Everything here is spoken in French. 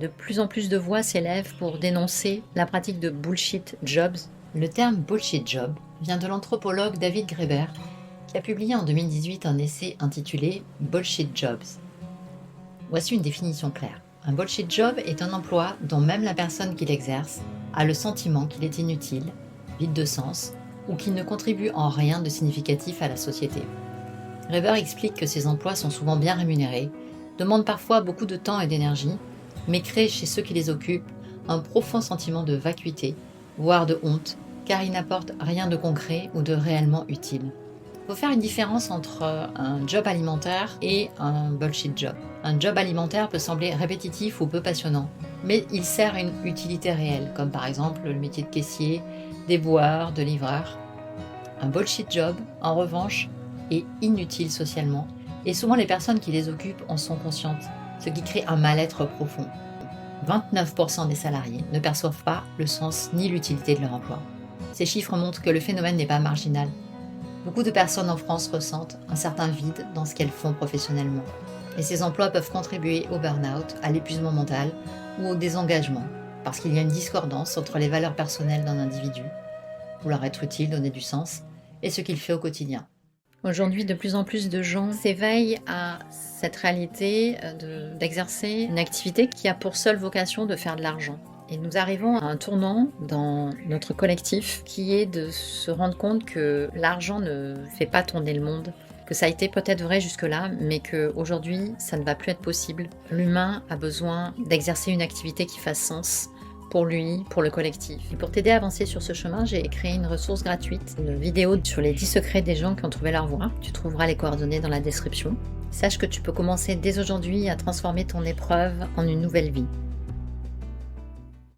De plus en plus de voix s'élèvent pour dénoncer la pratique de bullshit jobs. Le terme bullshit job vient de l'anthropologue David Graeber, qui a publié en 2018 un essai intitulé Bullshit Jobs. Voici une définition claire. Un bullshit job est un emploi dont même la personne qui l'exerce a le sentiment qu'il est inutile, vide de sens, ou qu'il ne contribue en rien de significatif à la société. Graeber explique que ces emplois sont souvent bien rémunérés, demandent parfois beaucoup de temps et d'énergie, mais créent chez ceux qui les occupent un profond sentiment de vacuité, voire de honte, car ils n'apportent rien de concret ou de réellement utile. Il faut faire une différence entre un job alimentaire et un bullshit job. Un job alimentaire peut sembler répétitif ou peu passionnant, mais il sert une utilité réelle, comme par exemple le métier de caissier, d'éboueur, de livreur. Un bullshit job, en revanche, est inutile socialement, et souvent les personnes qui les occupent en sont conscientes, ce qui crée un mal-être profond. 29% des salariés ne perçoivent pas le sens ni l'utilité de leur emploi. Ces chiffres montrent que le phénomène n'est pas marginal. Beaucoup de personnes en France ressentent un certain vide dans ce qu'elles font professionnellement. Et ces emplois peuvent contribuer au burn-out, à l'épuisement mental ou au désengagement, parce qu'il y a une discordance entre les valeurs personnelles d'un individu, vouloir être utile, donner du sens, et ce qu'il fait au quotidien. Aujourd'hui, de plus en plus de gens s'éveillent à cette réalité d'exercer une activité qui a pour seule vocation de faire de l'argent. Et nous arrivons à un tournant dans notre collectif qui est de se rendre compte que l'argent ne fait pas tourner le monde, que ça a été peut-être vrai jusque-là, mais qu'aujourd'hui, ça ne va plus être possible. L'humain a besoin d'exercer une activité qui fasse sens pour lui, pour le collectif. Et pour t'aider à avancer sur ce chemin, j'ai créé une ressource gratuite, une vidéo sur les 10 secrets des gens qui ont trouvé leur voie. Tu trouveras les coordonnées dans la description. Sache que tu peux commencer dès aujourd'hui à transformer ton épreuve en une nouvelle vie.